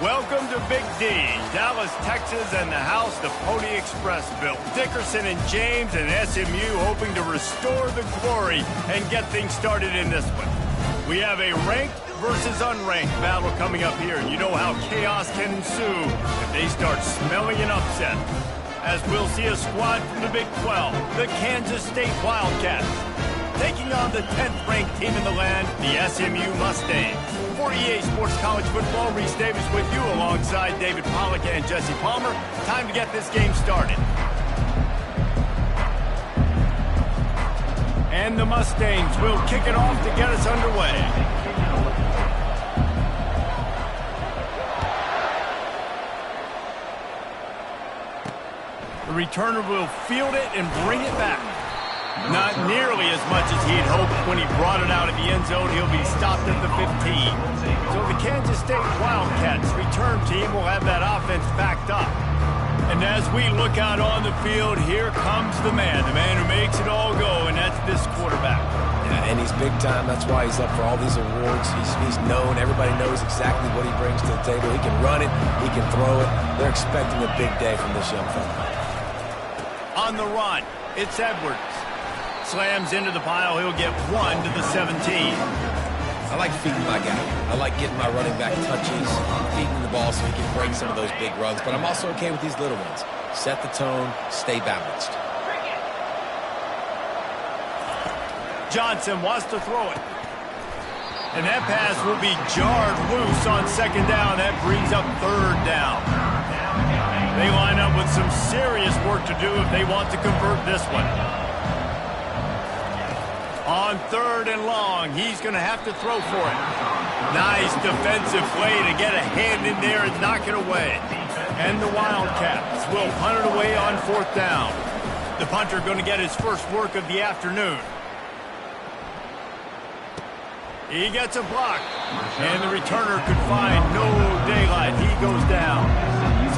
Welcome to Big D, Dallas, Texas, and the house the Pony Express built. Dickerson and James and SMU hoping to restore the glory and get things started in this one. We have a ranked versus unranked battle coming up here, and you know how chaos can ensue if they start smelling an upset. As we'll see a squad from the Big 12, the Kansas State Wildcats, taking on the 10th-ranked team in the land, the SMU Mustangs. For EA Sports College Football, Reese Davis with you alongside David Pollack and Jesse Palmer. Time to get this game started. And the Mustangs will kick it off to get us underway. The returner will field it and bring it back. Not nearly as much as he had hoped when he brought it out of the end zone. He'll be stopped at the 15. So the Kansas State Wildcats return team will have that offense backed up. And as we look out on the field, here comes the man who makes it all go, and that's this quarterback. Yeah, and he's big time. That's why he's up for all these awards. He's known. Everybody knows exactly what he brings to the table. He can run it. He can throw it. They're expecting a big day from this young fella. On the run, it's Edwards. Slams into the pile. He'll get 1 to the 17. I like feeding my guy. I like getting my running back touches, feeding the ball so he can break some of those big runs. But I'm also okay with these little ones. Set the tone, stay balanced. Johnson wants to throw it. And that pass will be jarred loose on second down. That brings up third down. They line up with some serious work to do if they want to convert this one. On third and long, he's going to have to throw for it. Nice defensive play to get a hand in there and knock it away. And the Wildcats will punt it away on fourth down. The punter going to get his first work of the afternoon. He gets a block. And the returner could find no daylight. He goes down.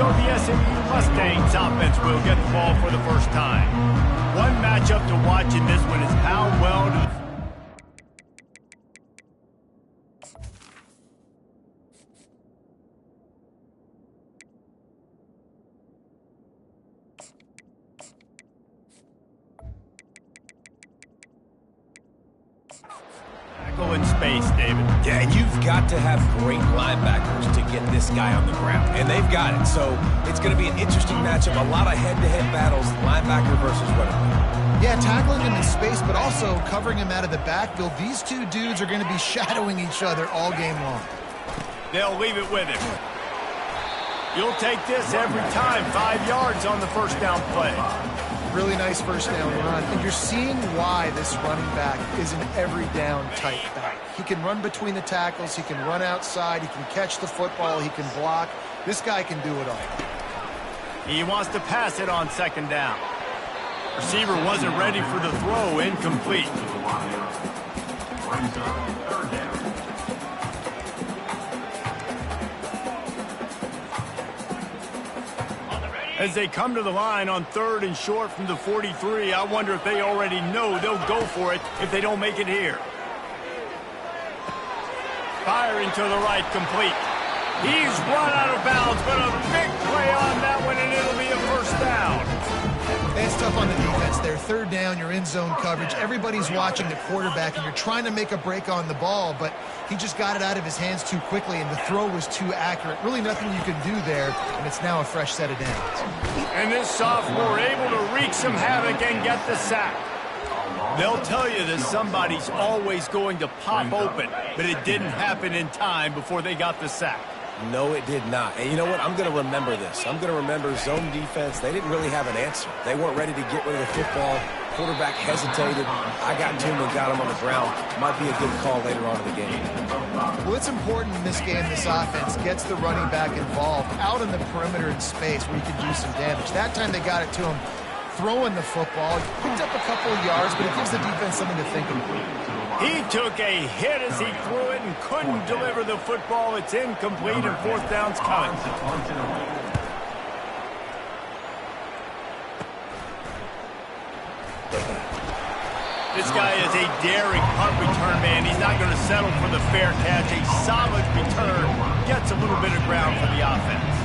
So the SMU Mustangs offense will get the ball for the first time. One matchup to watch in this one is how well do tackle in space, David. Yeah, and you've got to have great linebackers to get this guy on the ground. And they've got it. So it's going to be an interesting matchup. A lot of head-to-head battles, linebacker versus running back. Yeah, tackling him in space, but also covering him out of the backfield. These two dudes are going to be shadowing each other all game long. They'll leave it with him. You'll take this every time. 5 yards on the first down play. Really nice first down run. And you're seeing why this running back is an every down type back. He can run between the tackles. He can run outside. He can catch the football. He can block. This guy can do it all. He wants to pass it on second down. Receiver wasn't ready for the throw. Incomplete. As they come to the line on third and short from the 43, I wonder if they already know they'll go for it if they don't make it here. Firing to the right, complete. He's run out of bounds, but a big play on that one, and it'll be a first down. It's tough on the defense there. Third down, you're in zone coverage. Everybody's watching the quarterback, and you're trying to make a break on the ball, but he just got it out of his hands too quickly, and the throw was too accurate. Really nothing you can do there, and it's now a fresh set of downs. And this sophomore able to wreak some havoc and get the sack. They'll tell you that somebody's always going to pop open, but it didn't happen in time before they got the sack. No, it did not. And you know what? I'm going to remember this. I'm going to remember zone defense. They didn't really have an answer. They weren't ready to get rid of the football. Quarterback hesitated. I got to him and got him on the ground. Might be a good call later on in the game. Well, it's important in this game, this offense gets the running back involved out on the perimeter in space where he can do some damage. That time they got it to him throwing the football. He picked up a couple of yards, but it gives the defense something to think about. He took a hit as he threw it and couldn't deliver the football. It's incomplete, and fourth down's coming. This guy is a daring punt return man. He's not going to settle for the fair catch. A solid return gets a little bit of ground for the offense.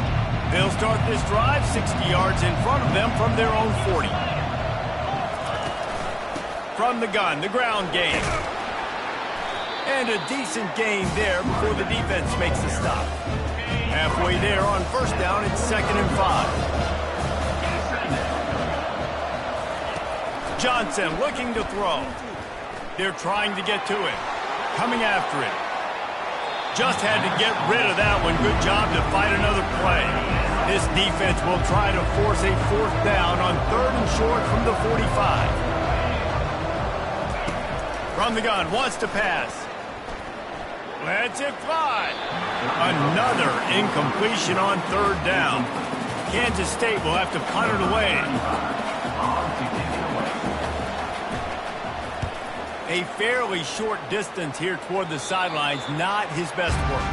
They'll start this drive 60 yards in front of them from their own 40. From the gun, the ground game. And a decent gain there before the defense makes the stop. Halfway there on first down, it's 2nd and 5. Johnson looking to throw. They're trying to get to it. Coming after it. Just had to get rid of that one. Good job to fight another play. This defense will try to force a 4th down on 3rd and short from the 45. From the gun, wants to pass. Lets it fly. Another incompletion on 3rd down. Kansas State will have to punt it away. A fairly short distance here toward the sidelines, not his best work.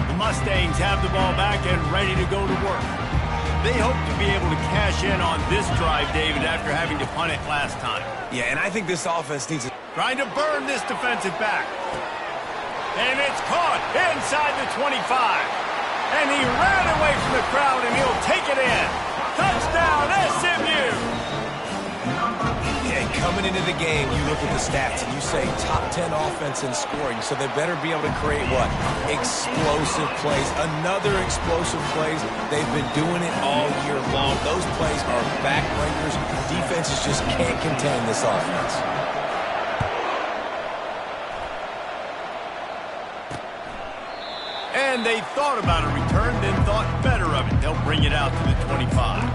The Mustangs have the ball back and ready to go to work. They hope to be able to cash in on this drive, David, after having to punt it last time. Yeah, and I think this offense needs a... Trying to burn this defensive back. And it's caught inside the 25. And he ran away from the crowd, and he'll take it in. Touchdown, SMU! Coming into the game, you look at the stats and you say top 10 offense in scoring, so they better be able to create what? Explosive plays. Another explosive plays. They've been doing it all year long. Those plays are backbreakers. Defenses just can't contain this offense. And they thought about a return, then thought better of it. They'll bring it out to the 25.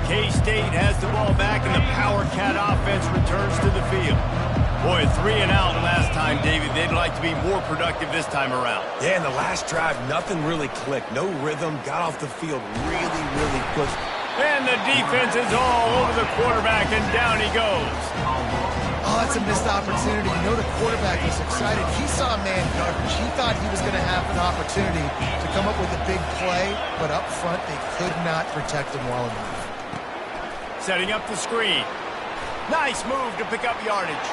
K-State has the ball back, and the Power Cat offense returns to the field. Boy, 3 and out last time, David. They'd like to be more productive this time around. Yeah, in the last drive, nothing really clicked. No rhythm. Got off the field really quick. And the defense is all over the quarterback, and down he goes. Oh, that's a missed opportunity. You know the quarterback was excited. He saw man coverage. He thought he was going to have an opportunity to come up with a big play, but up front, they could not protect him well enough. Setting up the screen. Nice move to pick up yardage.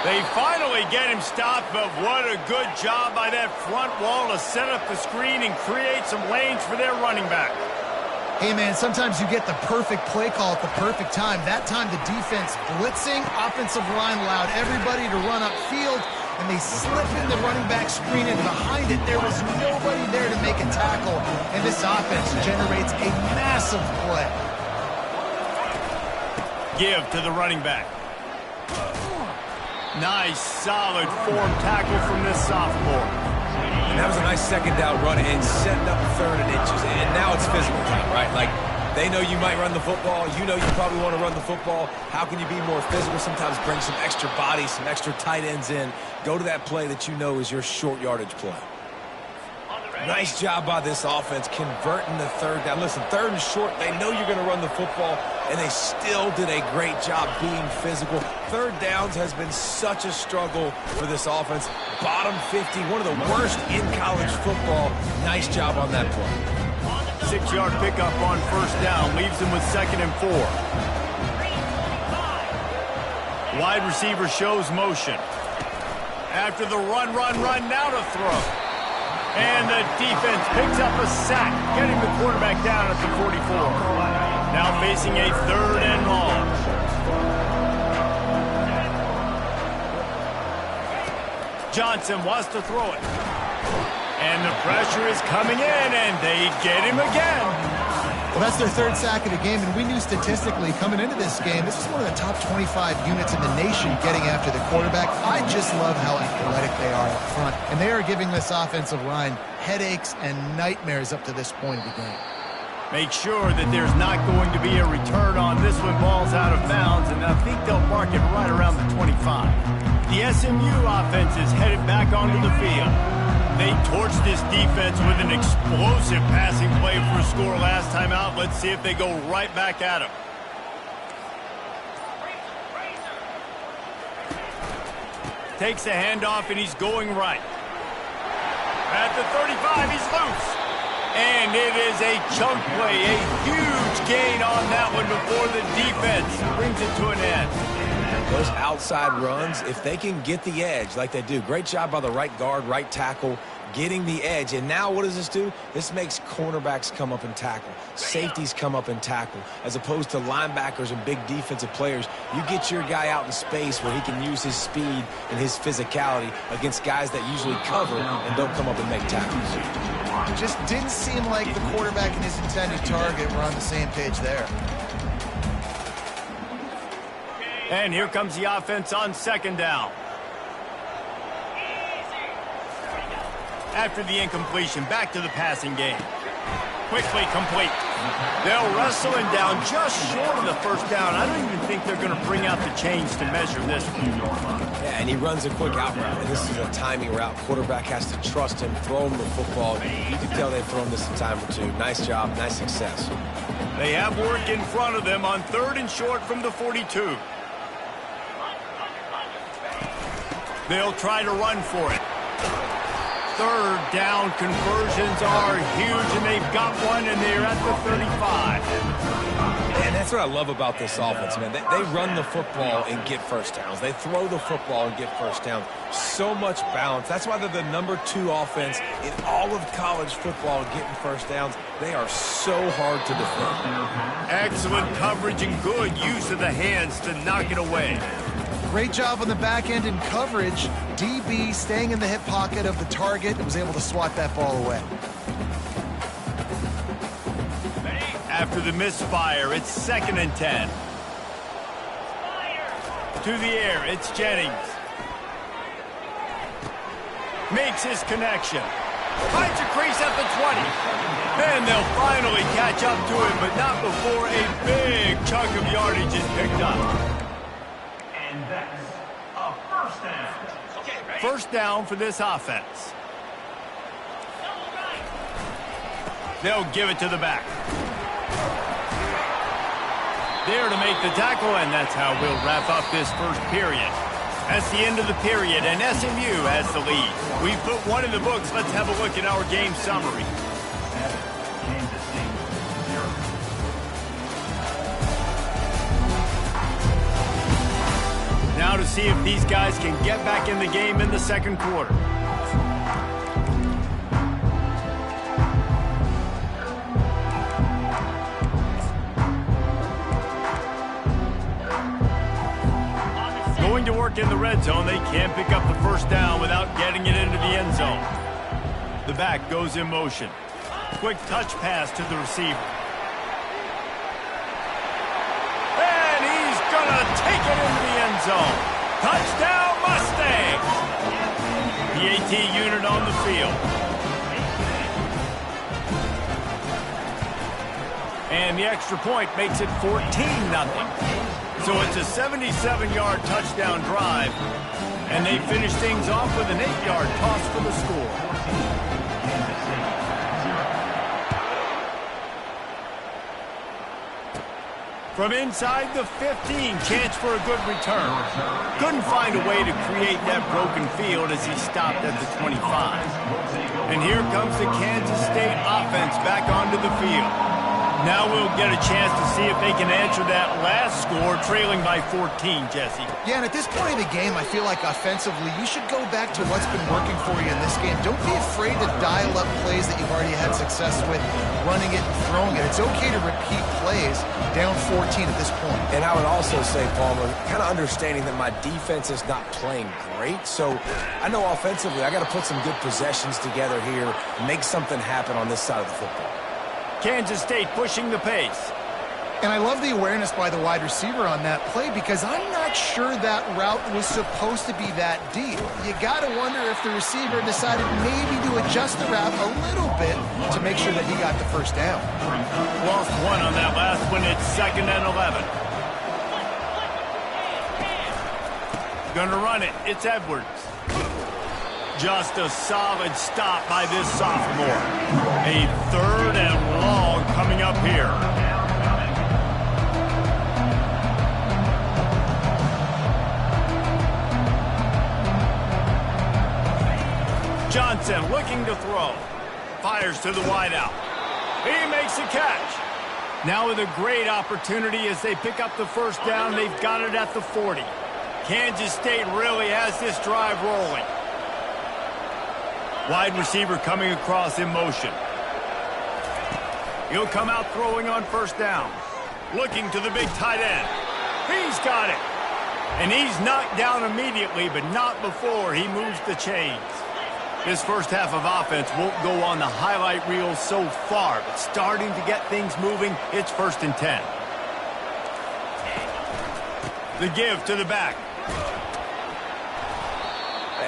They finally get him stopped, but what a good job by that front wall to set up the screen and create some lanes for their running back. Hey, man, sometimes you get the perfect play call at the perfect time. That time the defense blitzing, offensive line allowed everybody to run upfield, and they slip in the running back screen, and behind it there was nobody there to make a tackle, and this offense generates a massive play. Give to the running back. Nice, solid form tackle from this sophomore. And that was a nice 2nd down run and setting up 3rd and inches. And now it's physical time, right? Like, they know you might run the football. You know you probably want to run the football. How can you be more physical? Sometimes bring some extra bodies, some extra tight ends in. Go to that play that you know is your short yardage play. Nice job by this offense converting the 3rd down. Listen, 3rd and short, they know you're going to run the football, and they still did a great job being physical. 3rd downs has been such a struggle for this offense. Bottom 50, one of the worst in college football. Nice job on that play. 6-yard pickup on first down leaves them with 2nd and 4. Wide receiver shows motion. After the run, now to throw. And the defense picks up a sack, getting the quarterback down at the 44. Now facing a 3rd and long. Johnson wants to throw it. And the pressure is coming in, and they get him again. Well, that's their 3rd sack of the game, and we knew statistically coming into this game, this is one of the top 25 units in the nation getting after the quarterback. I just love how athletic they are up front, and they are giving this offensive line headaches and nightmares up to this point of the game. Make sure that there's not going to be a return on this one. Ball's out of bounds, and I think they'll mark it right around the 25. The SMU offense is headed back onto the field. They torched this defense with an explosive passing play for a score last time out. Let's see if they go right back at him. Takes a handoff, and he's going right. At the 35, he's loose. And it is a chunk play, a huge gain on that one before the defense brings it to an end. Those outside runs, if they can get the edge like they do, great job by the right guard, right tackle, getting the edge. And now what does this do? This makes cornerbacks come up and tackle. Safeties come up and tackle. As opposed to linebackers and big defensive players, you get your guy out in space where he can use his speed and his physicality against guys that usually cover and don't come up and make tackles. It just didn't seem like the quarterback and his intended target were on the same page there. And here comes the offense on second down. After the incompletion, back to the passing game. Quickly complete. They'll wrestle him down just short of the first down. I don't even think they're going to bring out the chains to measure this one. Yeah, and he runs a quick out route, and this is a timing route. Quarterback has to trust him, throw him the football. You can tell they've thrown this a time or two. Nice job, nice success. They have work in front of them on 3rd and short from the 42. They'll try to run for it. 3rd down conversions are huge, and they've got one, and they're at the 35. And that's what I love about this offense, man. They run the football and get first downs. They throw the football and get first downs. So much balance. That's why they're the #2 offense in all of college football getting first downs. They are so hard to defend. Excellent coverage and good use of the hands to knock it away. Great job on the back end in coverage. DB staying in the hip pocket of the target and was able to swat that ball away. After the misfire, it's 2nd and 10. To the air, it's Jennings. Makes his connection. Finds a crease at the 20. And they'll finally catch up to him, but not before a big chunk of yardage is picked up. And that's a first down. First down for this offense. They'll give it to the back. There to make the tackle, and that's how we'll wrap up this first period. That's the end of the period, and SMU has the lead. We've put one in the books. Let's have a look at our game summary. Now to see if these guys can get back in the game in the second quarter. Going to work in the red zone, they can't pick up the first down without getting it into the end zone. The back goes in motion. Quick touch pass to the receiver. And he's gonna take it into the end zone. Touchdown Mustangs! The AT unit on the field. And the extra point makes it 14-0. So it's a 77-yard touchdown drive, and they finish things off with an 8-yard toss for the score. From inside the 15, chance for a good return. Couldn't find a way to create that broken field as he stopped at the 25. And here comes the Kansas State offense back onto the field. Now we'll get a chance to see if they can answer that last score, trailing by 14, Jesse. Yeah, and at this point in the game, I feel like offensively, you should go back to what's been working for you in this game. Don't be afraid to dial up plays that you've already had success with, running it and throwing it. It's okay to repeat plays down 14 at this point. And I would also say, Palmer, kind of understanding that my defense is not playing great. So I know offensively, I got to put some good possessions together here, make something happen on this side of the football. Kansas State pushing the pace. And I love the awareness by the wide receiver on that play because I'm not sure that route was supposed to be that deep. You got to wonder if the receiver decided maybe to adjust the route a little bit to make sure that he got the first down. Lost one on that last one. It's 2nd and 11. Gonna run it. It's Edwards. Just a solid stop by this sophomore. A 3rd and long coming up here. Johnson looking to throw. fires to the wideout. He makes a catch. Now with a great opportunity as they pick up the first down, they've got it at the 40. Kansas State really has this drive rolling. Wide receiver coming across in motion. He'll come out throwing on first down. Looking to the big tight end. He's got it. And he's knocked down immediately, but not before he moves the chains. This first half of offense won't go on the highlight reel so far, but starting to get things moving, it's 1st and 10. The give to the back.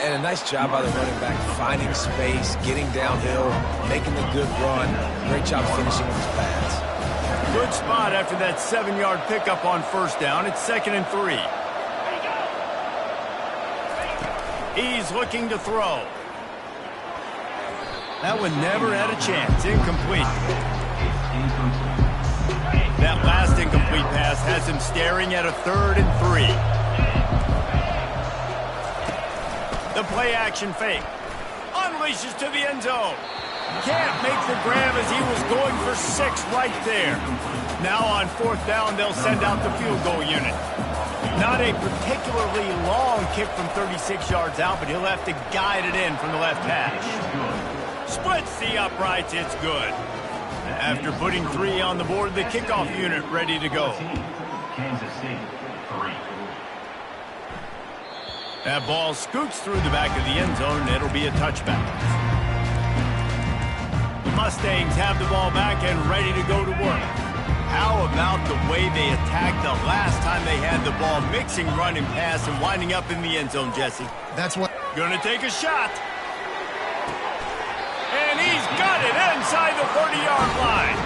And a nice job by the running back, finding space, getting downhill, making a good run. Great job finishing with his pads. Good spot after that 7-yard pickup on first down. It's 2nd and 3. He's looking to throw. That one never had a chance. Incomplete. That last incomplete pass has him staring at a 3rd and 3. The play-action fake. Unleashes to the end zone. Can't make the grab as he was going for 6 right there. Now on 4th down, they'll send out the field goal unit. Not a particularly long kick from 36 yards out, but he'll have to guide it in from the left hash. Splits the uprights. It's good. After putting 3 on the board, the kickoff unit ready to go. Kansas State, 3. That ball scoots through the back of the end zone, and it'll be a touchback. The Mustangs have the ball back and ready to go to work. How about the way they attacked the last time they had the ball, mixing run and pass and winding up in the end zone, Jesse? That's what... Gonna take a shot. And he's got it inside the 30-yard line.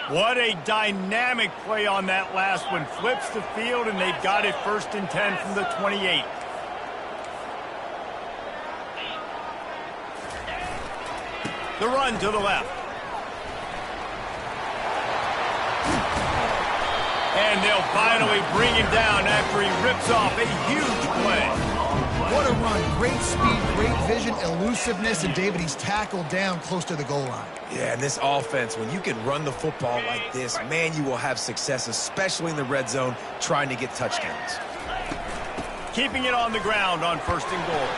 What a dynamic play on that last one. Flips the field, and they've got it 1st and 10 from the 28. The run to the left. And they'll finally bring him down after he rips off a huge play. What a run. Great speed, great vision, elusiveness, and David, he's tackled down close to the goal line. Yeah, and this offense, when you can run the football like this, man, you will have success, especially in the red zone, trying to get touchdowns. Keeping it on the ground on 1st and goal.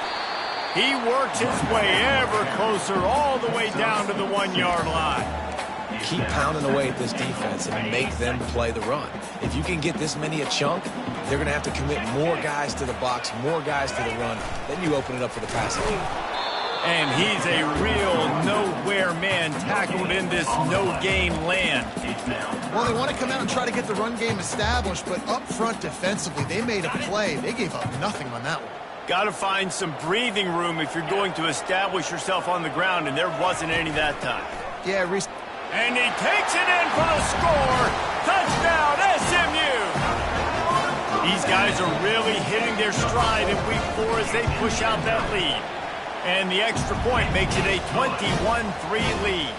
He works his way ever closer all the way down to the 1-yard line. Keep pounding away at this defense and make them play the run. If you can get this many a chunk, they're going to have to commit more guys to the box, more guys to the run. Then you open it up for the passing game. And he's a real nowhere man tackled in this no-gain land. Well, they want to come out and try to get the run game established, but up front defensively, they made a play. They gave up nothing on that one. Got to find some breathing room if you're going to establish yourself on the ground, and there wasn't any that time. Yeah, and he takes it in for the score. Touchdown, SMU! These guys are really hitting their stride in week 4 as they push out that lead. And the extra point makes it a 21-3 lead.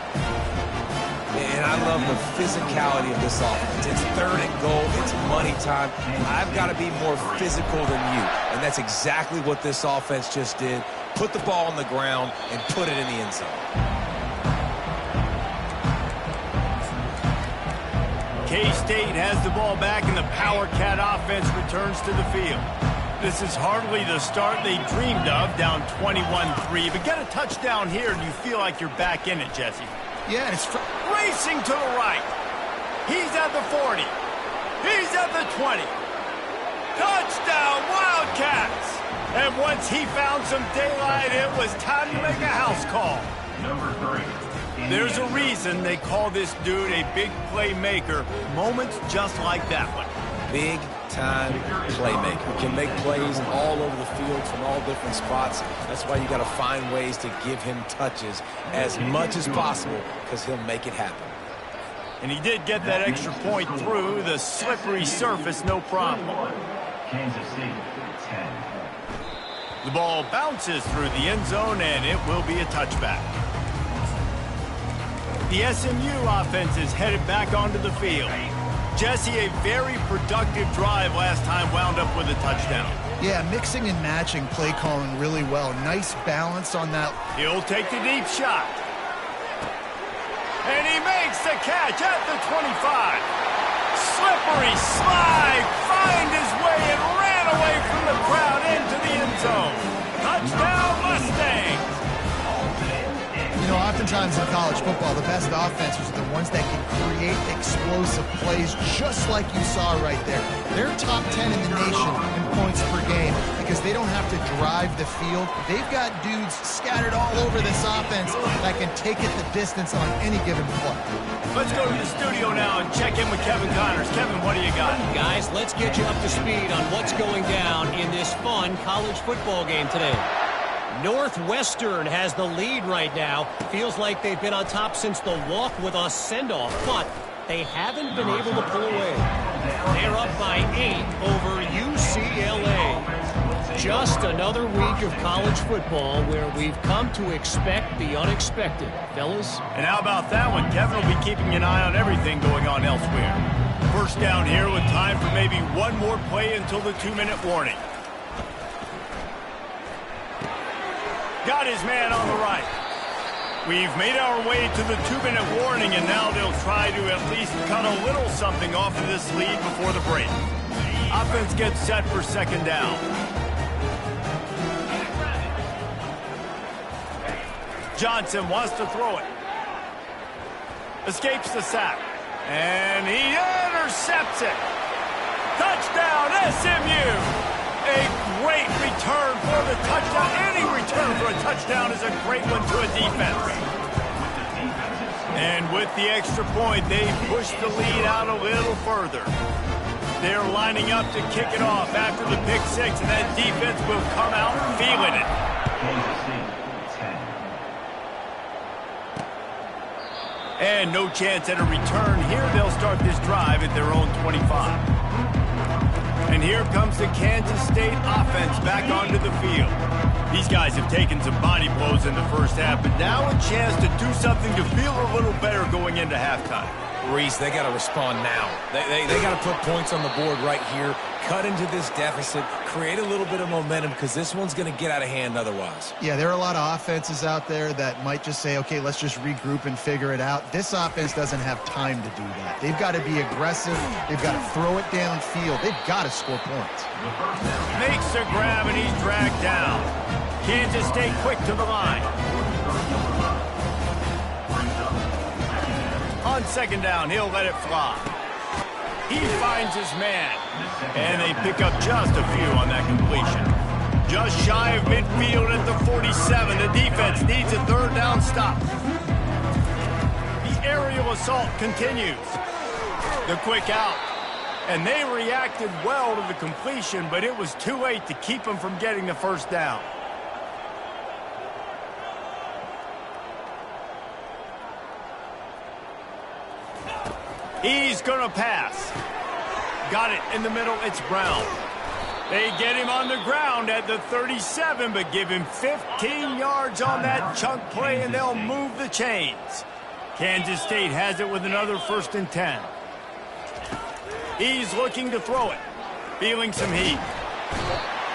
Man, I love the physicality of this offense. It's 3rd and goal. It's money time. I've got to be more physical than you. And that's exactly what this offense just did. Put the ball on the ground and put it in the end zone. K-State has the ball back, and the Power Cat offense returns to the field. This is hardly the start they dreamed of, down 21-3. But get a touchdown here, and you feel like you're back in it, Jesse. Yeah, it's racing to the right. He's at the 40. He's at the 20. Touchdown, Wildcats! And once he found some daylight, it was time to make a house call. Number 3. There's a reason they call this dude a big playmaker. Moments just like that one. Big-time playmaker. Can make plays all over the field from all different spots. That's why you got to find ways to give him touches as much as possible, because he'll make it happen. And he did get that extra point through the slippery surface, no problem. Kansas City, 10. The ball bounces through the end zone, and it will be a touchback. The SMU offense is headed back onto the field. Jesse, a very productive drive last time wound up with a touchdown. Yeah, mixing and matching play calling really well. Nice balance on that. He'll take the deep shot. And he makes the catch at the 25. Slippery slide, find his way and ran away from the crowd into the end zone. Touchdown Mustangs. You know, oftentimes in college football, the best offenses are the ones that can create explosive plays just like you saw right there. They're top 10 in the nation in points per game because they don't have to drive the field. They've got dudes scattered all over this offense that can take it the distance on any given play. Let's go to the studio now and check in with Kevin Connors. Kevin, what do you got? Guys, let's get you up to speed on what's going down in this fun college football game today. Northwestern has the lead right now. Feels like they've been on top since the walk with us send-off, but they haven't been able to pull away. They're up by 8 over UCLA. Just another week of college football where we've come to expect the unexpected, fellas. And how about that one? Kevin will be keeping an eye on everything going on elsewhere. First down here with time for maybe one more play until the 2-minute warning. Got his man on the right. We've made our way to the 2-minute warning, and now they'll try to at least cut a little something off of this lead before the break. Offense gets set for second down. Johnson wants to throw it. Escapes the sack. And he intercepts it. Touchdown, SMU! A great return for the touchdown. Any return for a touchdown is a great one to a defense. And with the extra point, they push the lead out a little further. They're lining up to kick it off after the pick six, and that defense will come out feeling it. And no chance at a return here. They'll start this drive at their own 25. And here comes the Kansas State offense back onto the field. These guys have taken some body blows in the first half, but now a chance to do something to feel a little better going into halftime. Reese, they got to respond now. They got to put points on the board right here, cut into this deficit, create a little bit of momentum because this one's going to get out of hand otherwise. Yeah, there are a lot of offenses out there that might just say, okay, let's just regroup and figure it out. This offense doesn't have time to do that. They've got to be aggressive. They've got to throw it downfield. They've got to score points. Makes the grab, and he's dragged down. Kansas State quick to the line. On second down, he'll let it fly. He finds his man. And they pick up just a few on that completion. Just shy of midfield at the 47. The defense needs a third down stop. The aerial assault continues. The quick out. And they reacted well to the completion, but it was too late to keep them from getting the first down. He's going to pass. Got it in the middle. It's Brown. They get him on the ground at the 37, but give him 15 yards on that chunk play, and they'll move the chains. Kansas State has it with another 1st and 10. He's looking to throw it. Feeling some heat.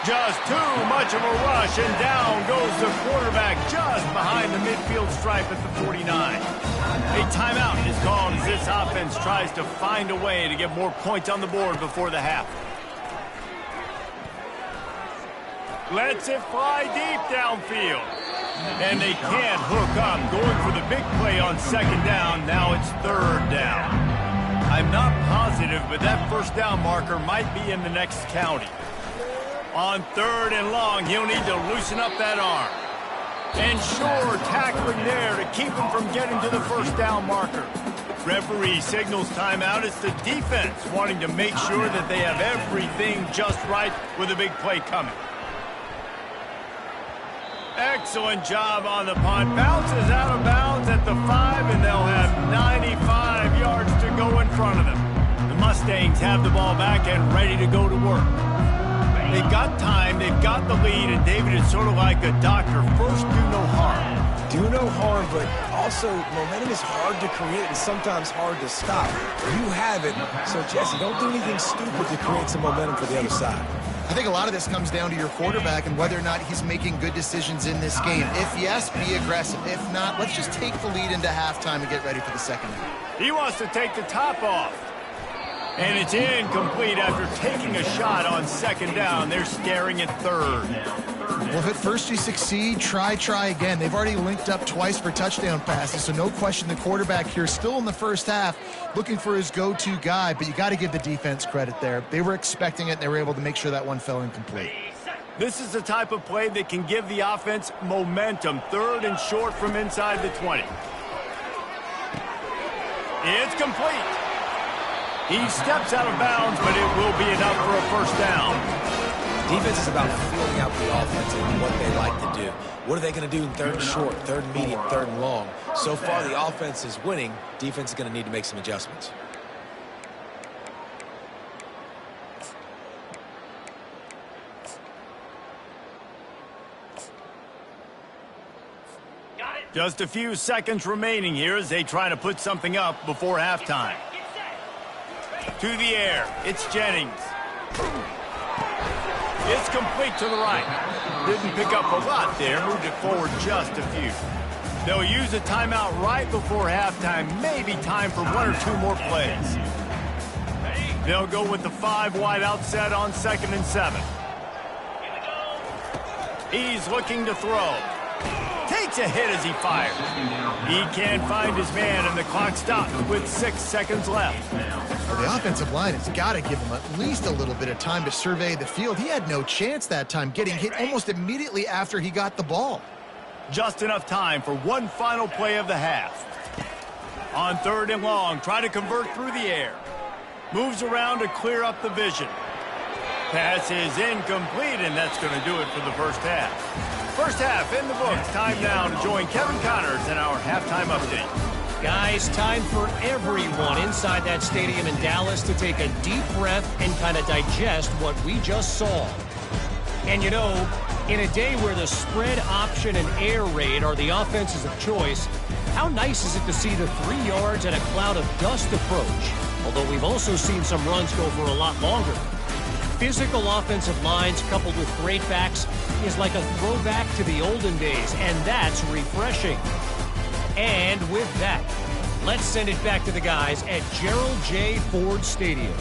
Just too much of a rush, and down goes the quarterback just behind the midfield stripe at the 49. A timeout is called as this offense tries to find a way to get more points on the board before the half. Lets it fly deep downfield. And they can't hook up. Going for the big play on second down. Now it's third down. I'm not positive, but that first down marker might be in the next county. On third and long, he'll need to loosen up that arm. And sure, tackling there to keep him from getting to the first down marker. Referee signals timeout. It's the defense wanting to make sure that they have everything just right with a big play coming. Excellent job on the punt. Bounces out of bounds at the 5, and they'll have 95 yards to go in front of them. The Mustangs have the ball back and ready to go to work. They've got time, they've got the lead, and David is sort of like a doctor. First, do no harm. Do no harm, but also, momentum is hard to create and sometimes hard to stop. You have it, so Jesse, don't do anything stupid to create some momentum for the other side. I think a lot of this comes down to your quarterback and whether or not he's making good decisions in this game. If yes, be aggressive. If not, let's just take the lead into halftime and get ready for the second half. He wants to take the top off. And it's incomplete after taking a shot on second down. They're staring at third. Well, if at first you succeed, try again. They've already linked up twice for touchdown passes, so no question the quarterback here still in the first half looking for his go-to guy, but you got to give the defense credit there. They were expecting it, and they were able to make sure that one fell incomplete. This is the type of play that can give the offense momentum. Third and short from inside the 20. It's complete. He steps out of bounds, but it will be enough for a first down. Defense is about feeling out the offense and what they like to do. What are they going to do in third and short, third and medium, third and long? So far, the offense is winning. Defense is going to need to make some adjustments. Just a few seconds remaining here as they try to put something up before halftime. To the air, it's Jennings. It's complete to the right. Didn't pick up a lot there, moved it forward just a few. They'll use a timeout right before halftime, maybe time for one or two more plays. They'll go with the 5 wide out set on 2nd and 7. He's looking to throw. Takes a hit as he fires. He can't find his man, and the clock stops with 6 seconds left. Well, the offensive line has got to give him at least a little bit of time to survey the field. He had no chance that time, getting hit almost immediately after he got the ball. Just enough time for one final play of the half. On 3rd and long, try to convert through the air. Moves around to clear up the vision. Pass is incomplete, and that's going to do it for the first half. First half in the books. Time now to join Kevin Connors in our halftime update. Guys, time for everyone inside that stadium in Dallas to take a deep breath and kind of digest what we just saw. And you know, in a day where the spread option and air raid are the offenses of choice, how nice is it to see the 3 yards and a cloud of dust approach? Although we've also seen some runs go for a lot longer. Physical offensive lines coupled with great backs is like a throwback to the olden days, and that's refreshing. And with that, let's send it back to the guys at Gerald J. Ford Stadium.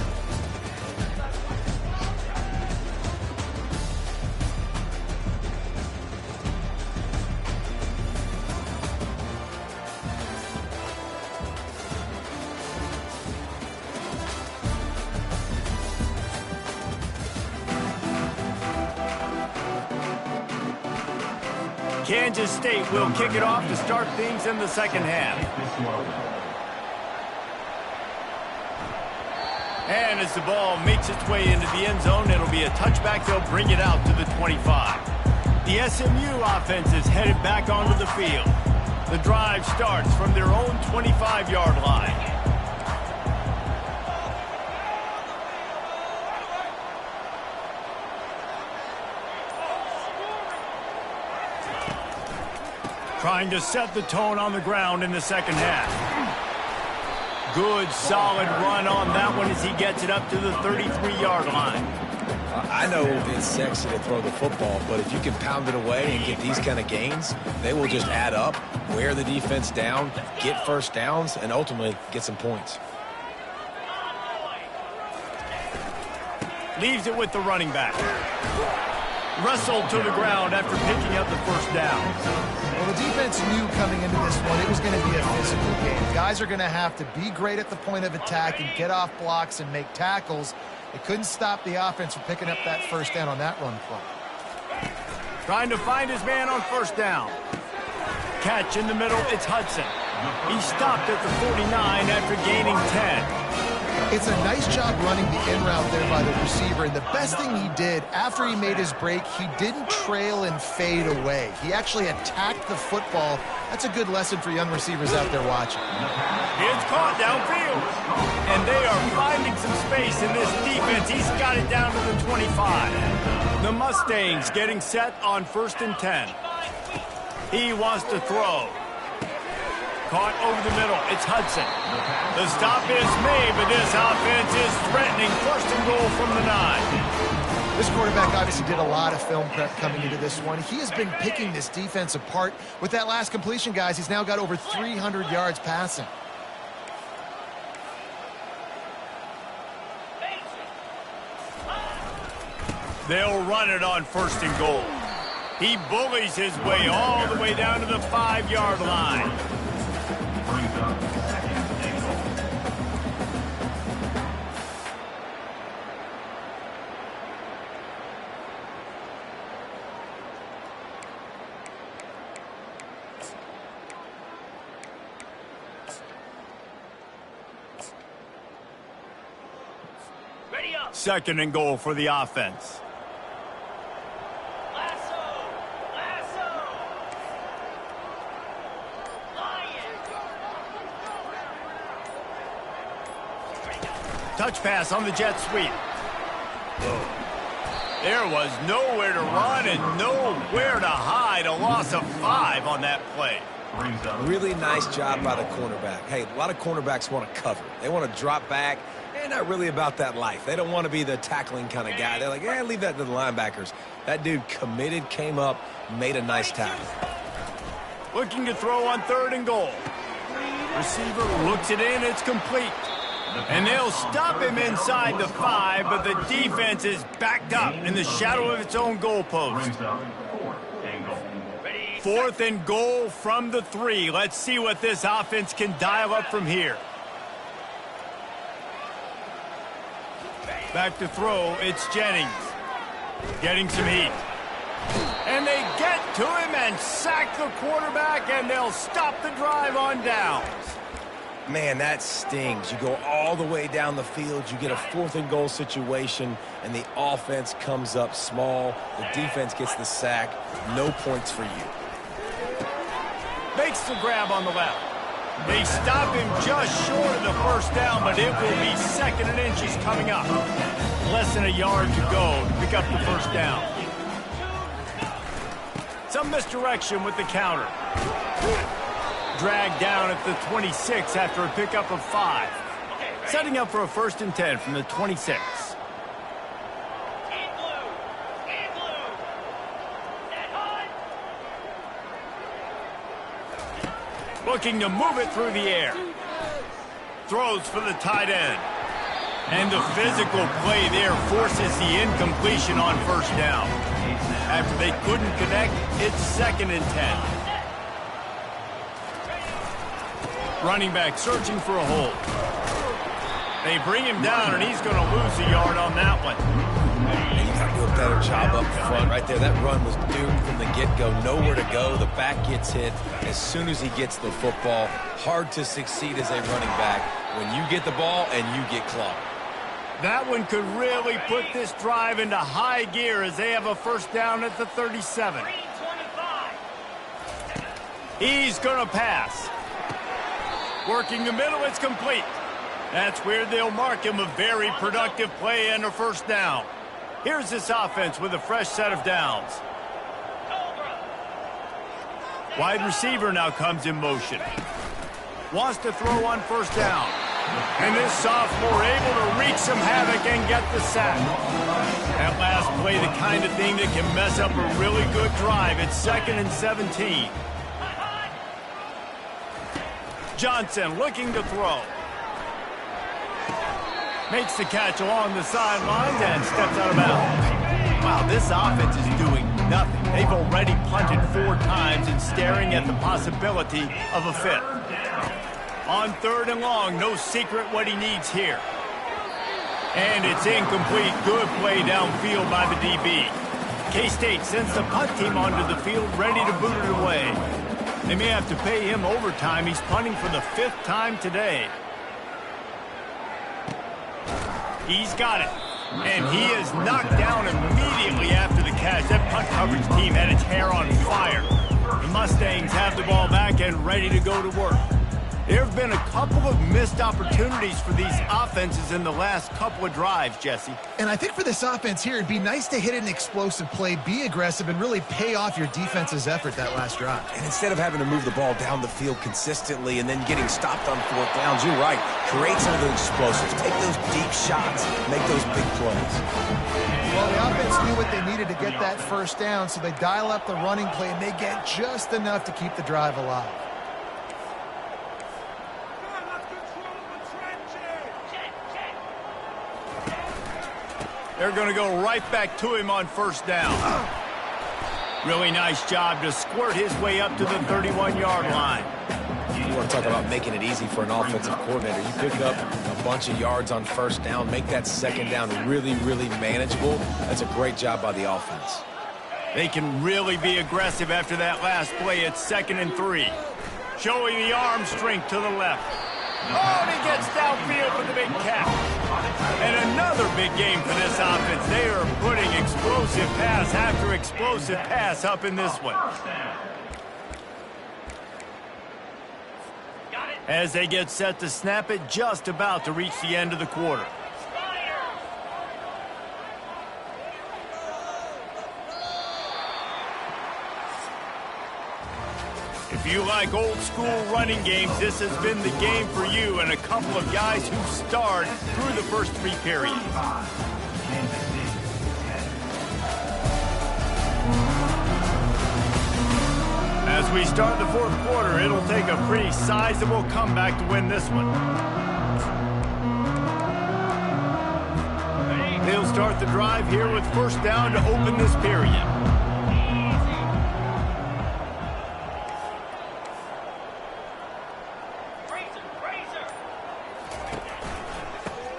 Kansas State will kick it off to start things in the second half. And as the ball makes its way into the end zone, it'll be a touchback. They'll bring it out to the 25. The SMU offense is headed back onto the field. The drive starts from their own 25-yard line. Trying to set the tone on the ground in the second half. Good, solid run on that one as he gets it up to the 33-yard line. I know it's sexy to throw the football, but if you can pound it away and get these kind of gains, they will just add up, wear the defense down, get first downs, and ultimately get some points. Leaves it with the running back. Wrestled to the ground after picking up the first down. Well, the defense knew coming into this one it was going to be a physical game. Guys are going to have to be great at the point of attack and get off blocks and make tackles. They couldn't stop the offense from picking up that first down on that run play. Trying to find his man on first down. Catch in the middle, it's Hudson. He stopped at the 49 after gaining 10. It's a nice job running the in route there by the receiver, and the best thing he did after he made his break, he didn't trail and fade away. He actually attacked the football. That's a good lesson for young receivers out there watching. It's caught downfield, and they are finding some space in this defense. He's got it down to the 25. The Mustangs getting set on 1st and 10. He wants to throw. caught over the middle. It's Hudson. The stop is made, but this offense is threatening. First and goal from the 9. This quarterback obviously did a lot of film prep coming into this one. He has been picking this defense apart. With that last completion, guys, he's now got over 300 yards passing. They'll run it on first and goal. He bullies his way all the way down to the 5-yard line. Brings up second and goal. Second and goal for the offense. Touch pass on the jet sweep. There was nowhere to run and nowhere to hide. A loss of 5 on that play. Really nice job by the cornerback. Hey, a lot of cornerbacks want to cover. They want to drop back. They're not really about that life. They don't want to be the tackling kind of guy. They're like, yeah, leave that to the linebackers. That dude committed, came up, made a nice tackle. Looking to throw on third and goal. Receiver looks it in. It's complete. And they'll stop him inside the 5, but the defense is backed up in the shadow of its own goalpost. Fourth and goal from the 3. Let's see what this offense can dial up from here. Back to throw, it's Jennings. Getting some heat. And they get to him and sack the quarterback, and they'll stop the drive on downs. Man, that stings. You go all the way down the field, you get a fourth and goal situation, and the offense comes up small. The defense gets the sack. No points for you. Makes the grab on the left. They stop him just short of the first down, but it will be second and inches coming up. Less than a yard to go to pick up the first down. Some misdirection with the counter. Dragged down at the 26 after a pickup of 5. Setting up for a first and 10 from the 26. Looking to move it through the air. Throws for the tight end. And the physical play there forces the incompletion on first down. After they couldn't connect, it's second and 10. Running back searching for a hole. They bring him down, and he's going to lose a yard on that one. And you got to do a better job up front right there. That run was doomed from the get-go. Nowhere to go. The back gets hit as soon as he gets the football. Hard to succeed as a running back when you get the ball and you get clogged. That one could really put this drive into high gear as they have a first down at the 37. He's going to pass. Working the middle, it's complete. That's where they'll mark him a very productive play and a first down. Here's this offense with a fresh set of downs. Wide receiver now comes in motion. Wants to throw on first down. And this sophomore able to wreak some havoc and get the sack. That last play, the kind of thing that can mess up a really good drive. It's second and 17. Johnson looking to throw. Makes the catch along the sidelines and steps out of bounds. Wow, this offense is doing nothing. They've already punted 4 times and staring at the possibility of a 5th. On third and long, no secret what he needs here. And it's incomplete. Good play downfield by the DB. K-State sends the punt team onto the field, ready to boot it away. They may have to pay him overtime. He's punting for the 5th time today. He's got it. And he is knocked down immediately after the catch. That punt coverage team had its hair on fire. The Mustangs have the ball back and ready to go to work. There have been a couple of missed opportunities for these offenses in the last couple of drives, Jesse. And I think for this offense here, it'd be nice to hit an explosive play, be aggressive, and really pay off your defense's effort that last drive. And instead of having to move the ball down the field consistently and then getting stopped on fourth downs, you're right. Create some of those explosives. Take those deep shots. Make those big plays. Well, the offense knew what they needed to get that first down, so they dial up the running play, and they get just enough to keep the drive alive. They're going to go right back to him on first down. Really nice job to squirt his way up to the 31-yard line. You want to talk about making it easy for an offensive coordinator. You pick up a bunch of yards on first down, make that second down really, really manageable. That's a great job by the offense. They can really be aggressive after that last play. It's 2nd and 3. Showing the arm strength to the left. Oh, and he gets downfield with the big catch. And another big game for this offense. They are putting explosive pass after explosive pass up in this one. As they get set to snap it, just about to reach the end of the quarter. If you like old school running games, this has been the game for you and a couple of guys who starred through the first 3 periods. As we start the 4th quarter, it'll take a pretty sizable comeback to win this one. They'll start the drive here with first down to open this period.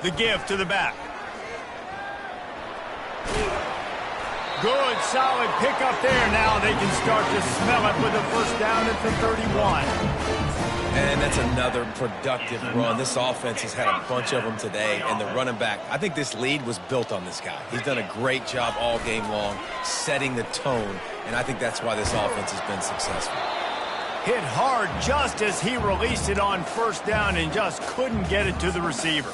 The give to the back. Good, solid pickup there. Now they can start to smell it with a first down at the 31. And that's another productive run. This offense has had a bunch of them today, and the running back, I think this lead was built on this guy. He's done a great job all game long, setting the tone, and I think that's why this offense has been successful. Hit hard just as he released it on first down and just couldn't get it to the receiver.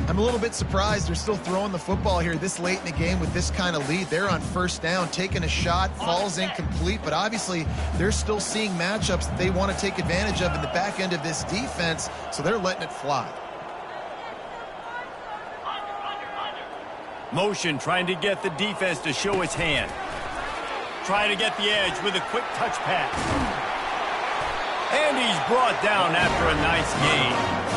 I'm a little bit surprised they're still throwing the football here this late in the game with this kind of lead. They're on first down, taking a shot, falls incomplete, but obviously they're still seeing matchups that they want to take advantage of in the back end of this defense, so they're letting it fly. Motion trying to get the defense to show its hand. Trying to get the edge with a quick touch pass. And he's brought down after a nice gain.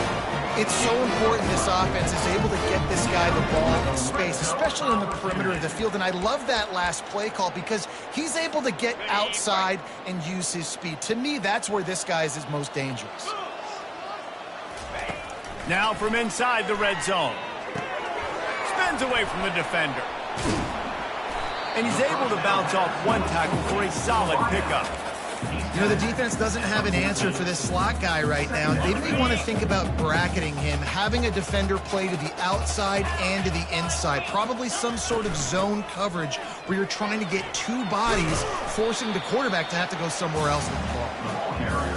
It's so important this offense is able to get this guy the ball in space, especially on the perimeter of the field. And I love that last play call because he's able to get outside and use his speed. To me, that's where this guy is his most dangerous. Now from inside the red zone. Spins away from the defender. And he's able to bounce off one tackle for a solid pickup. You know, the defense doesn't have an answer for this slot guy right now. They may want to think about bracketing him, having a defender play to the outside and to the inside. Probably some sort of zone coverage where you're trying to get 2 bodies, forcing the quarterback to have to go somewhere else with the ball.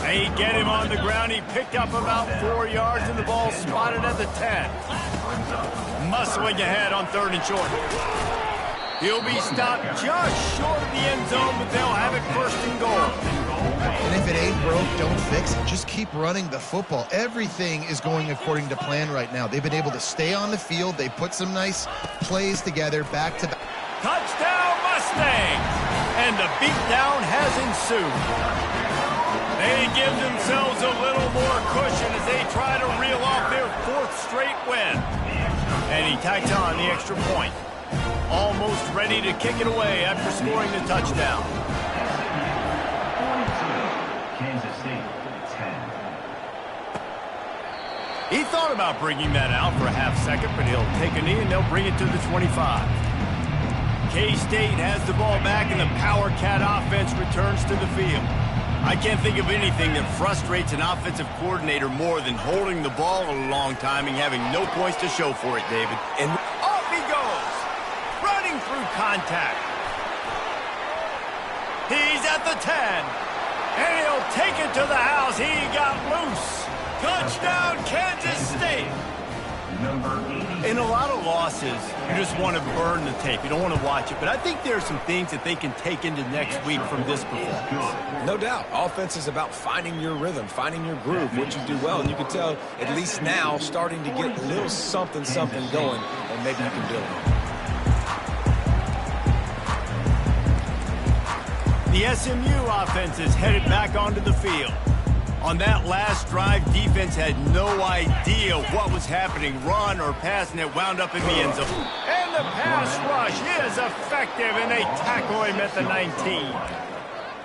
They get him on the ground. He picked up about 4 yards and the ball spotted at the 10. Muscling ahead on 3rd and short. He'll be stopped just short of the end zone, but they'll have it 1st and goal. And if it ain't broke, don't fix it. Just keep running the football. Everything is going according to plan right now. They've been able to stay on the field. They put some nice plays together back to back. Touchdown Mustangs! And the beatdown has ensued. They give themselves a little more cushion as they try to reel off their 4th straight win. And he tacks on the extra point. Almost ready to kick it away after scoring the touchdown. Kansas State, 10. He thought about bringing that out for a half second, but he'll take a knee and they'll bring it to the 25. K-State has the ball back and the Power Cat offense returns to the field. I can't think of anything that frustrates an offensive coordinator more than holding the ball a long time and having no points to show for it, David. And off he goes, running through contact. He's at the 10, and he'll take it to the house. He got loose. Touchdown, Kansas State! Number 80. In a lot of losses, you just want to burn the tape. You don't want to watch it. But I think there are some things that they can take into next week from this performance. No doubt. Offense is about finding your rhythm, finding your groove, what you do well. And you can tell, at least now, starting to get a little something going, and maybe you can build on it. The SMU offense is headed back onto the field. On that last drive, defense had no idea what was happening, run or pass, and it wound up in the end zone. And the pass rush is effective, and they tackle him at the 19.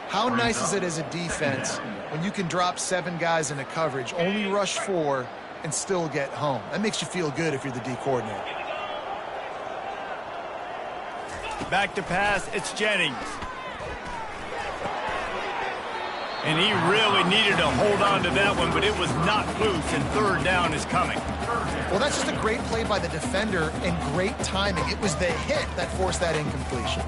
How nice is it as a defense when you can drop 7 guys into coverage, only rush 4, and still get home? That makes you feel good if you're the D coordinator. Back to pass, it's Jennings. And he really needed to hold on to that one, but it was not loose, and third down is coming. Well, that's just a great play by the defender and great timing. It was the hit that forced that incompletion.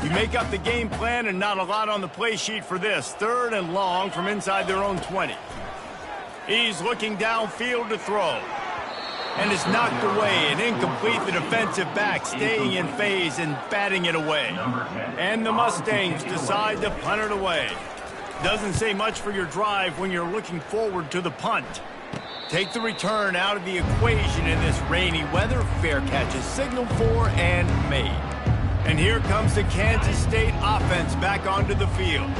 You make up the game plan and not a lot on the play sheet for this. Third and long from inside their own 20. He's looking downfield to throw. And it's knocked away and incomplete. The defensive back staying in phase and batting it away. And the Mustangs decide to punt it away. Doesn't say much for your drive when you're looking forward to the punt. Take the return out of the equation in this rainy weather. Fair catch is signaled for and made. And here comes the Kansas State offense back onto the field.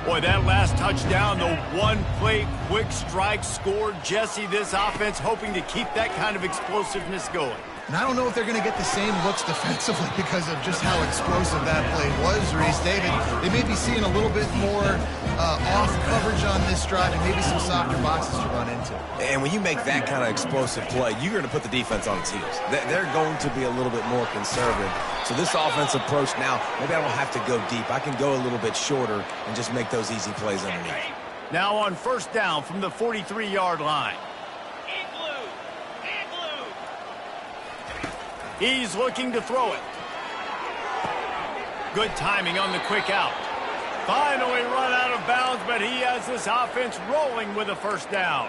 Boy, that last touchdown, the one-play quick strike scored. Jesse, this offense hoping to keep that kind of explosiveness going. And I don't know if they're going to get the same looks defensively because of just how explosive that play was, Reese. David, they may be seeing a little bit more off coverage on this drive and maybe some softer boxes to run into. And when you make that kind of explosive play, you're going to put the defense on its heels. They're going to be a little bit more conservative. So this offensive approach now, maybe I don't have to go deep. I can go a little bit shorter and just make those easy plays underneath. Now on first down from the 43-yard line. He's looking to throw it. Good timing on the quick out. Finally run out of bounds, but he has this offense rolling with a first down.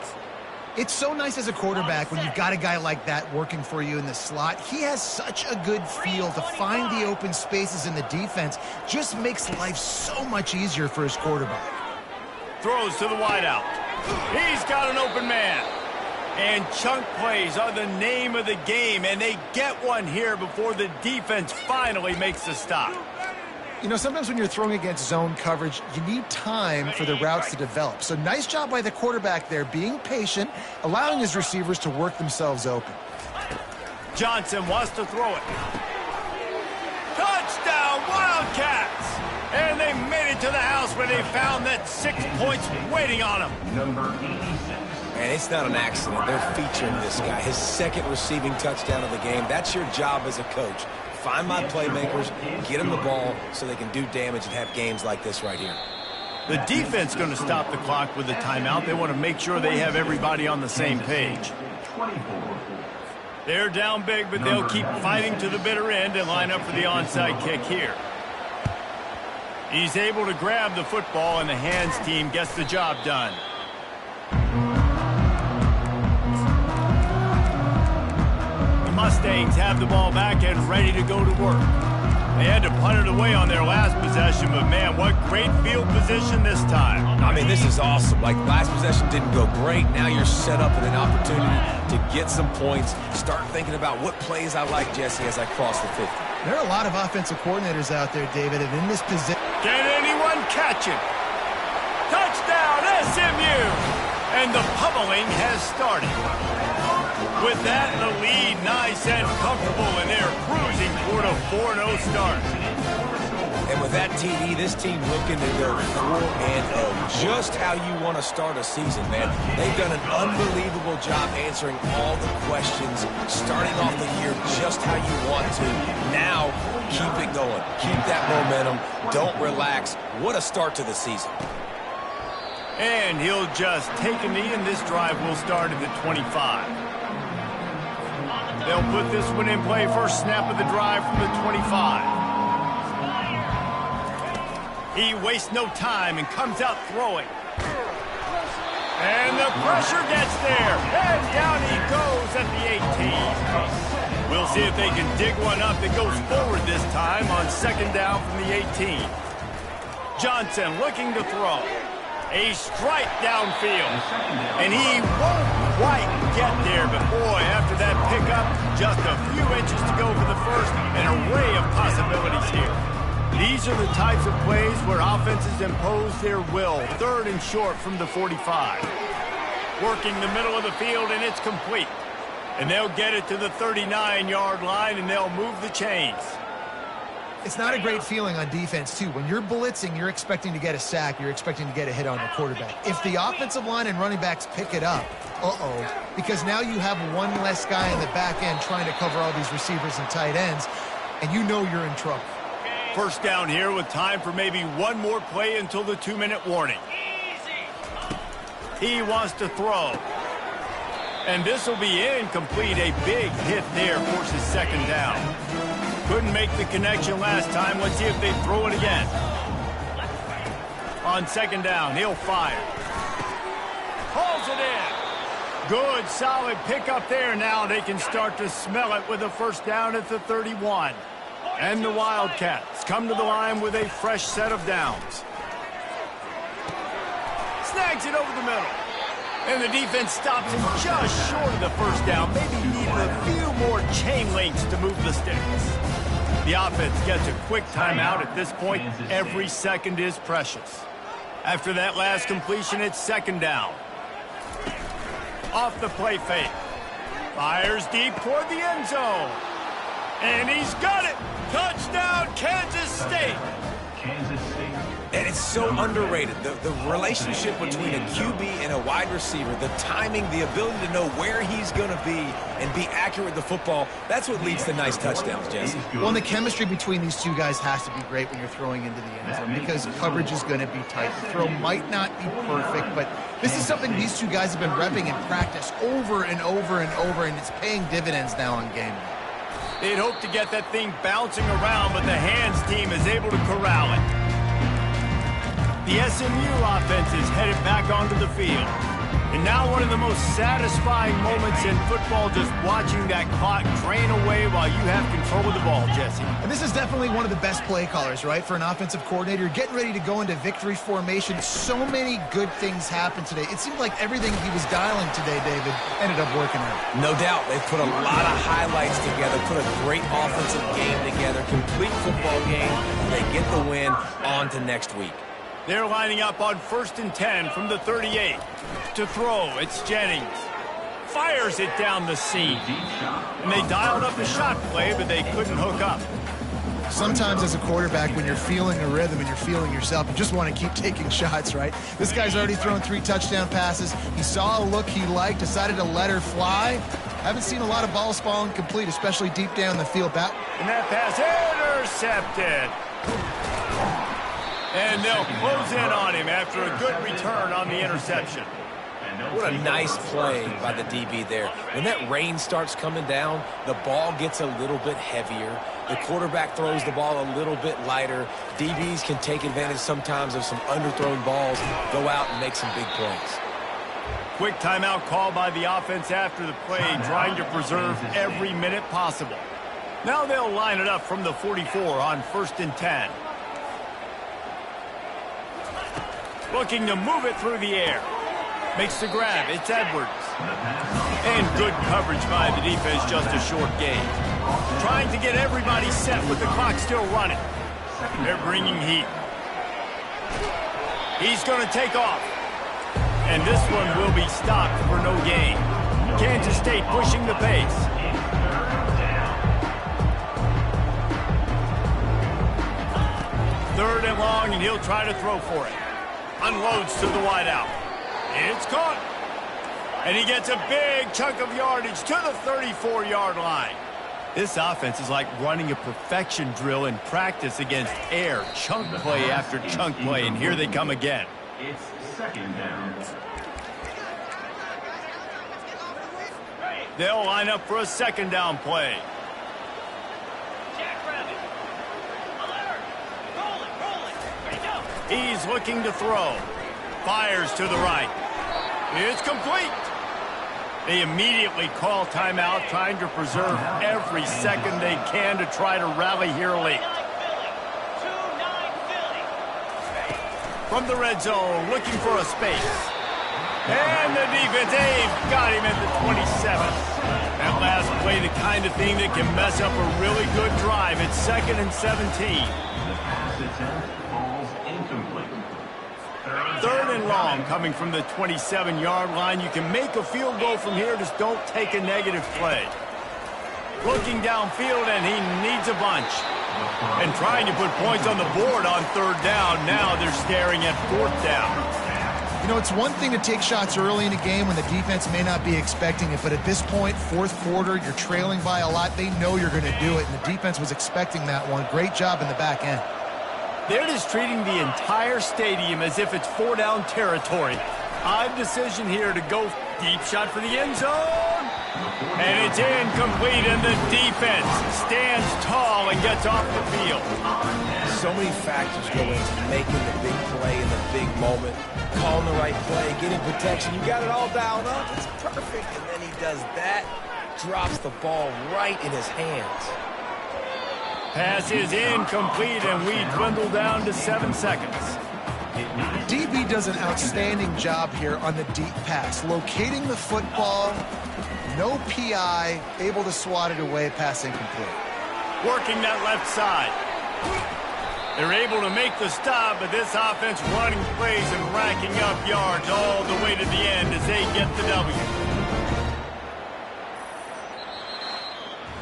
It's so nice as a quarterback when you've got a guy like that working for you in the slot. He has such a good feel to find the open spaces in the defense. Just makes life so much easier for his quarterback. Throws to the wideout. He's got an open man. And chunk plays are the name of the game, and they get one here before the defense finally makes the stop. You know, sometimes when you're throwing against zone coverage, you need time for the routes to develop. So nice job by the quarterback there, being patient, allowing his receivers to work themselves open. Johnson wants to throw it. Touchdown, Wildcats! And they made it to the house where they found that 6 points waiting on them. Number 86. And it's not an accident. They're featuring this guy. His second receiving touchdown of the game. That's your job as a coach. Find my playmakers, get them the ball so they can do damage and have games like this right here. The defense going to stop the clock with the timeout. They want to make sure they have everybody on the same page. They're down big, but they'll keep fighting to the bitter end and line up for the onside kick here. He's able to grab the football, and the hands team gets the job done. Mustangs have the ball back and ready to go to work. They had to punt it away on their last possession, but man, what great field position this time. I mean, this is awesome. Like, last possession didn't go great. Now you're set up with an opportunity to get some points. Start thinking about what plays I like, Jesse, as I cross the 50. There are a lot of offensive coordinators out there, David, and in this position... Can anyone catch it? Touchdown, SMU! And the pummeling has started. With that, the lead nice and comfortable, and they're cruising toward a 4-0 start. And with that TD, this team looking to go 4-0. Just how you want to start a season, man. They've done an unbelievable job answering all the questions, starting off the year just how you want to. Now, keep it going. Keep that momentum. Don't relax. What a start to the season. And he'll just take a knee, and this drive will start at the 25. They'll put this one in play. First snap of the drive from the 25. He wastes no time and comes out throwing. And the pressure gets there. And down he goes at the 18. We'll see if they can dig one up that goes forward this time on second down from the 18. Johnson looking to throw. A strike downfield. And he won't quite get there, but boy, after that pickup, just a few inches to go for the first. An array of possibilities here. These are the types of plays where offenses impose their will. Third and short from the 45. Working the middle of the field, and it's complete. And they'll get it to the 39-yard line, and they'll move the chains. It's not a great feeling on defense, too. When you're blitzing, you're expecting to get a sack. You're expecting to get a hit on the quarterback. If the offensive line and running backs pick it up, because now you have one less guy in the back end trying to cover all these receivers and tight ends, and you know you're in trouble. First down here with time for maybe one more play until the 2-minute warning. He wants to throw. And this will be incomplete. A big hit there forces second down. Couldn't make the connection last time. Let's see if they throw it again. On second down, he'll fire. Calls it in. Good, solid pickup there. Now they can start to smell it with a first down at the 31. And the Wildcats come to the line with a fresh set of downs. Snags it over the middle. And the defense stops him just short of the first down. Maybe needed a few more chain links to move the sticks. The offense gets a quick timeout at this point. Every second is precious. After that last completion, it's second down. Off the play fake. Fires deep toward the end zone. And he's got it. Touchdown, Kansas State. Kansas State. And it's so underrated. The relationship between a QB and a wide receiver, the timing, the ability to know where he's going to be and be accurate with the football, that's what leads to nice touchdowns, Jesse. Well, and the chemistry between these two guys has to be great when you're throwing into the end zone because coverage is going to be tight. The throw might not be perfect, but this is something these two guys have been repping in practice over and over and over, and it's paying dividends now on game day. They'd hope to get that thing bouncing around, but the hands team is able to corral it. The SMU offense is headed back onto the field. And now one of the most satisfying moments in football, just watching that clock drain away while you have control of the ball, Jesse. And this is definitely one of the best play callers, right, for an offensive coordinator. Getting ready to go into victory formation. So many good things happened today. It seemed like everything he was dialing today, David, ended up working out. No doubt. They've put a lot of highlights together, put a great offensive game together, complete football game, and they get the win on to next week. They're lining up on 1st and 10 from the 38. To throw, it's Jennings. Fires it down the seam. And they dialed up the shot play, but they couldn't hook up. Sometimes as a quarterback, when you're feeling a rhythm and you're feeling yourself, you just want to keep taking shots, right? This guy's already thrown 3 touchdown passes. He saw a look he liked, decided to let her fly. Haven't seen a lot of balls falling complete, especially deep down the field. And that pass intercepted. And they'll close in on him after a good return on the interception. What a nice play by the DB there. When that rain starts coming down, the ball gets a little bit heavier. The quarterback throws the ball a little bit lighter. DBs can take advantage sometimes of some underthrown balls, go out and make some big plays. Quick timeout call by the offense after the play, trying to preserve every minute possible. Now they'll line it up from the 44 on 1st and 10. Looking to move it through the air. Makes the grab. It's Edwards. And good coverage by the defense, just a short gain. Trying to get everybody set with the clock still running. They're bringing heat. He's going to take off. And this one will be stopped for no gain. Kansas State pushing the pace. Third and long, and he'll try to throw for it. Unloads to the wideout. It's caught. And he gets a big chunk of yardage to the 34-yard line. This offense is like running a perfection drill in practice against air. Chunk play after chunk play, and here they come again. It's second down. They'll line up for a second down play. He's looking to throw. Fires to the right. It's complete. They immediately call timeout, trying to preserve every second they can to try to rally here late. From the red zone, looking for a space. And the defense, they've got him at the 27. That last play, the kind of thing that can mess up a really good drive. It's 2nd and 17. The pass attempt falls incomplete. 3rd and long coming from the 27-yard line. You can make a field goal from here, just don't take a negative play. Looking downfield, and he needs a bunch. And trying to put points on the board on 3rd down. Now they're staring at 4th down. You know, it's one thing to take shots early in a game when the defense may not be expecting it, but at this point, 4th quarter, you're trailing by a lot. They know you're going to do it, and the defense was expecting that one. Great job in the back end. They're just treating the entire stadium as if it's 4-down territory. Odd decision here to go deep shot for the end zone. And it's incomplete, and the defense stands tall and gets off the field. So many factors go into making the big play in the big moment. Calling the right play, getting protection. You got it all dialed up. It's perfect. And then he does that, drops the ball right in his hands. Pass is incomplete, and we dwindle down to 7 seconds. DB does an outstanding job here on the deep pass. Locating the football, no PI, able to swat it away, pass incomplete. Working that left side. They're able to make the stop, but this offense running plays and racking up yards all the way to the end as they get the W.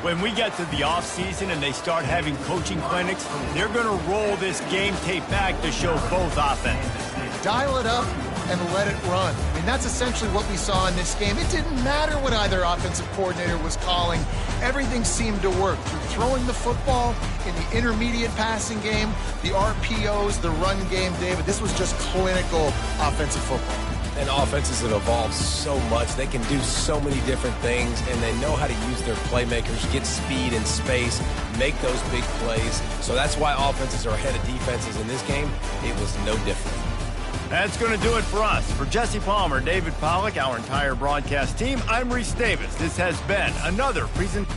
When we get to the offseason and they start having coaching clinics, they're going to roll this game tape back to show both offenses. Dial it up and let it run. I mean, that's essentially what we saw in this game. It didn't matter what either offensive coordinator was calling. Everything seemed to work through throwing the football in the intermediate passing game, the RPOs, the run game, David. This was just clinical offensive football. And offenses have evolved so much. They can do so many different things, and they know how to use their playmakers, get speed and space, make those big plays. So that's why offenses are ahead of defenses in this game. It was no different. That's going to do it for us. For Jesse Palmer, David Pollack, our entire broadcast team, I'm Reese Davis. This has been another presentation.